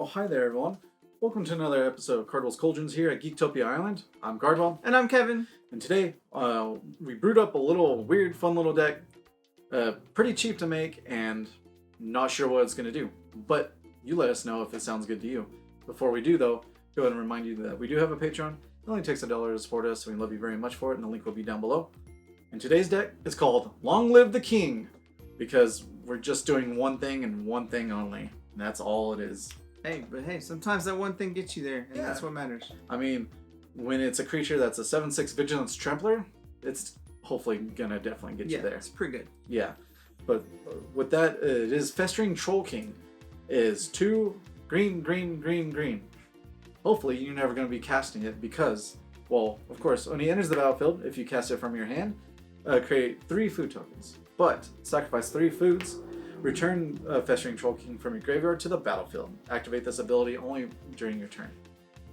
Oh, hi there, everyone. Welcome to another episode of Cardwell's Cauldrons here at Geektopia Island. I'm Cardwell. And I'm Kevin. And today, we brewed up a little weird, fun little deck. Pretty cheap to make and not sure what it's going to do. But you let us know if it sounds good to you. Before we do, though, go ahead and remind you that we do have a Patreon. It only takes $1 to support us, so we love you very much for it, and the link will be down below. And today's deck is called Long Live the King, because we're just doing one thing and one thing only. And that's all it is. Hey, sometimes that one thing gets you there, and that's what matters. I mean, when it's a creature that's a 7/6 Vigilance Trampler, it's hopefully gonna definitely get you there. It's pretty good. Yeah, but with that, it is Festering Troll King. Is 2 green, green, green, green. Hopefully, you're never gonna be casting it because, well, of course, when he enters the battlefield, if you cast it from your hand, create 3 food tokens. But sacrifice 3 foods. Return Festering Troll King from your graveyard to the battlefield. Activate this ability only during your turn.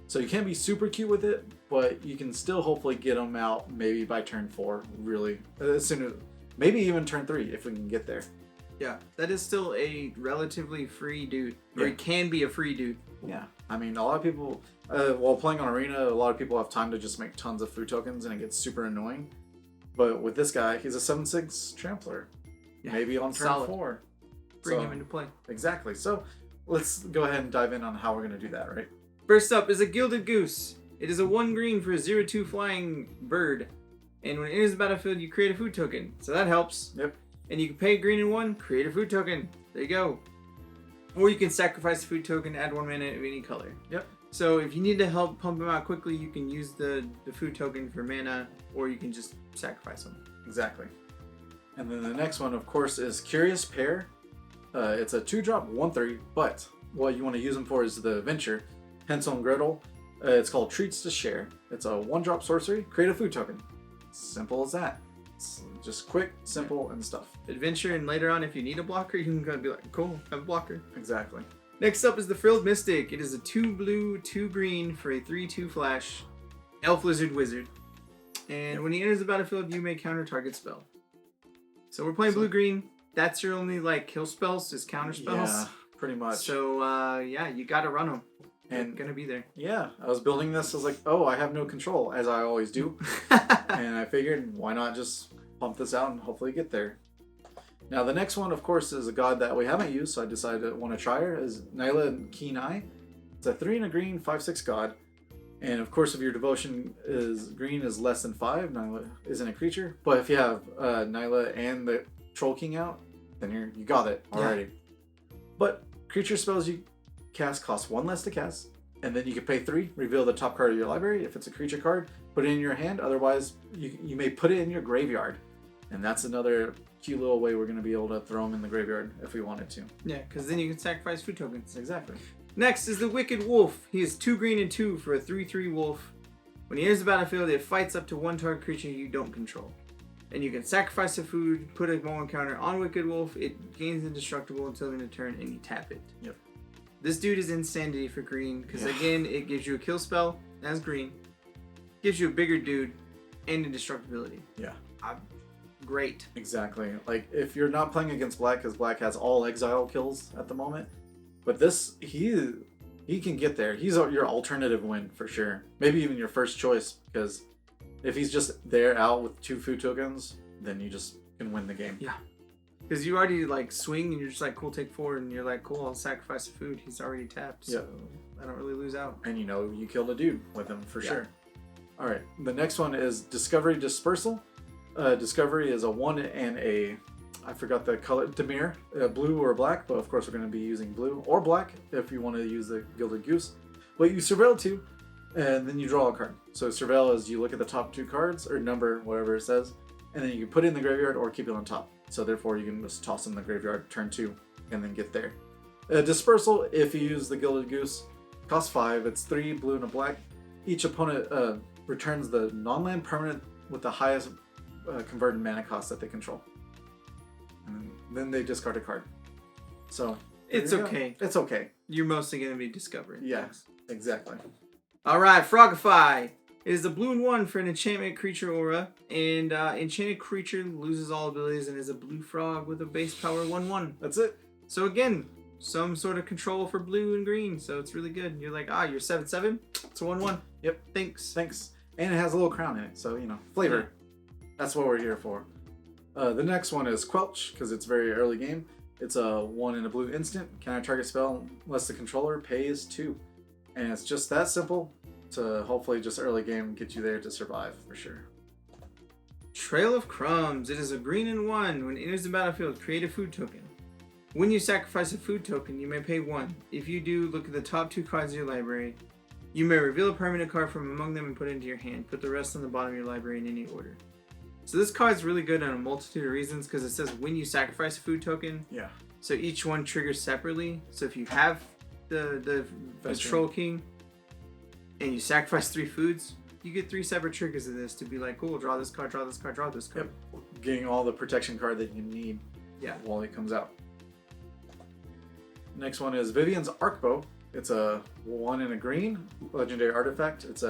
So you can't be super cute with it, but you can still hopefully get them out maybe by turn 4, really. As soon as, maybe even turn 3 if we can get there. Yeah, that is still a relatively free dude. Or it can be a free dude. Yeah, I mean, a lot of people, while playing on Arena, a lot of people have time to just make tons of food tokens and it gets super annoying. But with this guy, he's a 7/6 Trampler. Yeah, maybe on turn 4. Bring him into play. Exactly. So let's go ahead and dive in on how we're going to do that, right? First up is a Gilded Goose. It is a 1 green for a 0/2 flying bird. And when it enters the battlefield, you create a food token. So that helps. Yep. And you can pay green and 1, create a food token. There you go. Or you can sacrifice the food token, add 1 mana of any color. Yep. So if you need to help pump him out quickly, you can use the food token for mana, or you can just sacrifice him. Exactly. And then the next one, of course, is Curious Pear. It's a 2-drop 1/3, but what you want to use them for is the adventure, Hansel and Gretel. It's called Treats to Share. It's a 1-drop sorcery. Create a food token. Simple as that. It's just quick, simple, and stuff. Adventure, and later on, if you need a blocker, you can go be like, cool, have a blocker. Exactly. Next up is the Frilled Mystic. It is a 2 blue, 2 green for a 3/2 flash, Elf Lizard Wizard. And when he enters the battlefield, you may counter target spell. So we're playing blue-green. That's your only kill spells, just counter spells. Yeah, pretty much. So you gotta run them. And gonna be there. Yeah, I was building this. I was like, oh, I have no control, as I always do. And I figured, why not just pump this out and hopefully get there. Now the next one, of course, is a god that we haven't used, so I decided to want to try her. Is Nyla Kenai. It's a 3 and a green 5/6 god. And of course, if your devotion is green is less than 5, Nyla isn't a creature. But if you have Nyla and the Troll King out, then you got it already. Yeah. But creature spells you cast cost 1 less to cast, and then you can pay 3, reveal the top card of your library. If it's a creature card, put it in your hand. Otherwise, you may put it in your graveyard. And that's another cute little way we're going to be able to throw them in the graveyard if we wanted to. Yeah, because then you can sacrifice food tokens. Exactly. Next is the Wicked Wolf. He is 2 green and 2 for a 3/3 wolf. When he enters the battlefield, it fights up to 1 target creature you don't control. And you can sacrifice the food, put a moment counter on Wicked Wolf. It gains indestructible until the end of turn, and you tap it. Yep. This dude is insanity for green, because again, it gives you a kill spell as green, gives you a bigger dude, and indestructibility. Yeah. Great. Exactly. Like, if you're not playing against black, because black has all exile kills at the moment, but this, he can get there. He's your alternative win for sure. Maybe even your first choice, because if he's just there out with 2 food tokens, then you just can win the game. Yeah. Because you already swing and you're just cool, take 4, and you're like, cool, I'll sacrifice the food. He's already tapped, so I don't really lose out. And you killed a dude with him for sure. Alright, the next one is Discovery Dispersal. Discovery is a 1 and a, I forgot the color, Demir, blue or black, but of course we're going to be using blue or black if you want to use the Gilded Goose. But you surveil 2, and then you draw a card. So surveil is you look at the top 2 cards, or number, whatever it says, and then you can put it in the graveyard or keep it on top. So therefore you can just toss in the graveyard turn 2 and then get there. Dispersal, if you use the Gilded Goose, costs 5. It's 3 blue and a black. Each opponent returns the non-land permanent with the highest converted mana cost that they control. And then they discard a card. So it's okay. It's okay. You're mostly going to be discovering. Yes, exactly. Alright, Frogify. It is a blue and 1 for an enchantment creature aura, and enchanted creature loses all abilities and is a blue frog with a base power 1/1. That's it. So again, some sort of control for blue and green, so it's really good. You're like, you're 7/7. It's a 1/1. Yep. Thanks. And it has a little crown in it, so flavor. Yeah. That's what we're here for. The next one is Quench, because it's very early game. It's a 1 in a blue instant. Counter target spell unless the controller pays 2. And it's just that simple to hopefully just early game get you there to survive for sure. Trail of Crumbs. It is a green and 1. When it enters the battlefield, create a food token. When you sacrifice a food token, you may pay 1. If you do, look at the top 2 cards of your library. You may reveal a permanent card from among them and put it into your hand. Put the rest on the bottom of your library in any order. So this card is really good on a multitude of reasons because it says when you sacrifice a food token. Yeah. So each one triggers separately. So if you have the Troll King and you sacrifice 3 foods, you get 3 separate triggers of this to be like, cool, draw this card, draw this card, draw this card. Yep. Getting all the protection card that you need while it comes out. Next one is Vivians Arkbow. It's a 1 in a green legendary artifact. Its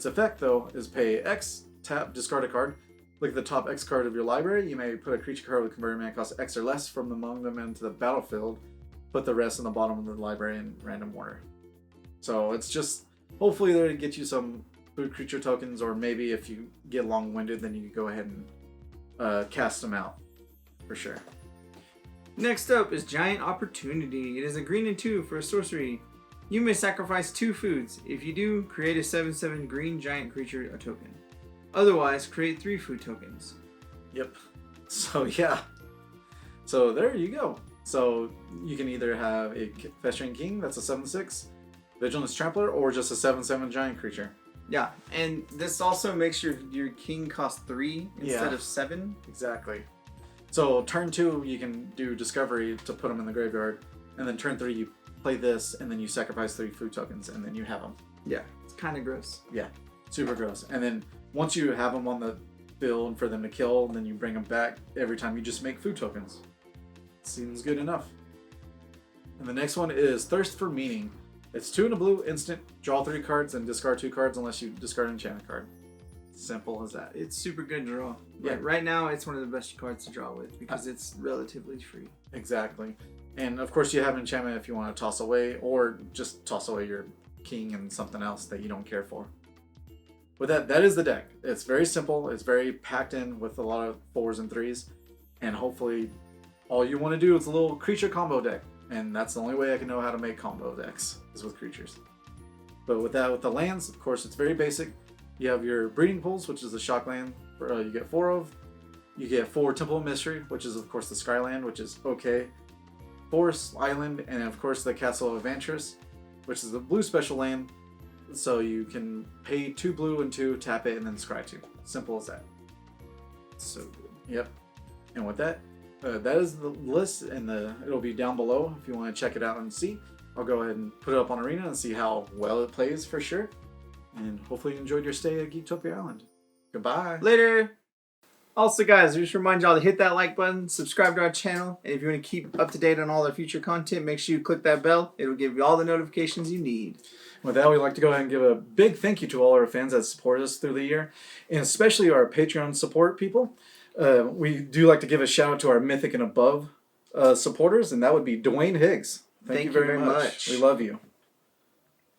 effect though is pay X, tap, discard a card. Look at the top X card of your library. You may put a creature card with converted mana cost X or less from among them into the battlefield. Put the rest in the bottom of the library in random order. So it's just hopefully there to get you some food creature tokens, or maybe if you get long-winded, then you can go ahead and cast them out for sure. Next up is Giant Opportunity. It is a green and 2 for a sorcery. You may sacrifice 2 foods. If you do, create a 7/7 green giant creature a token. Otherwise, create 3 food tokens. Yep. So yeah. So there you go. So you can either have a Festering King that's a 7/6 Vigilance Trampler, or just a 7/7 giant creature. Yeah, and this also makes your king cost 3 instead of 7. Exactly. So turn 2 you can do Discovery to put them in the graveyard, and then turn 3 you play this, and then you sacrifice 3 food tokens, and then you have them. Yeah, it's kind of gross. Yeah, super gross. And then once you have them on the field for them to kill, then you bring them back every time you just make food tokens. Seems good enough. And the next one is Thirst for Meaning. It's 2 in a blue instant, draw 3 cards and discard 2 cards unless you discard an enchantment card. Simple as that. It's super good draw. Yeah. Right now, it's one of the best cards to draw with because it's relatively free. Exactly. And of course you have an enchantment if you want to toss away, or just toss away your king and something else that you don't care for. With that is the deck. It's very simple. It's very packed in with a lot of 4s and 3s. And hopefully all you want to do is a little creature combo deck. And that's the only way I can know how to make combo decks, is with creatures. But with the lands, of course, it's very basic. You have your Breeding Pools, which is the shock land. You get 4 of. You get 4 Temple of Mystery, which is of course the Skyland, which is okay. Forest, Island, and of course the Castle Vantress, which is the blue special land. So you can pay 2 blue and 2, tap it, and then scry 2. Simple as that. So good. Yep. And with that, that is the list, and it'll be down below if you want to check it out and see. I'll go ahead and put it up on Arena and see how well it plays for sure. And hopefully you enjoyed your stay at Geektopia Island. Goodbye. Later. Also, guys, I just remind y'all to hit that like button, subscribe to our channel, and if you want to keep up to date on all our future content, make sure you click that bell. It'll give you all the notifications you need. With that, we'd like to go ahead and give a big thank you to all our fans that support us through the year, and especially our Patreon support people. We do like to give a shout out to our Mythic and Above supporters, and that would be Dwayne Higgs. Thank you very much. We love you.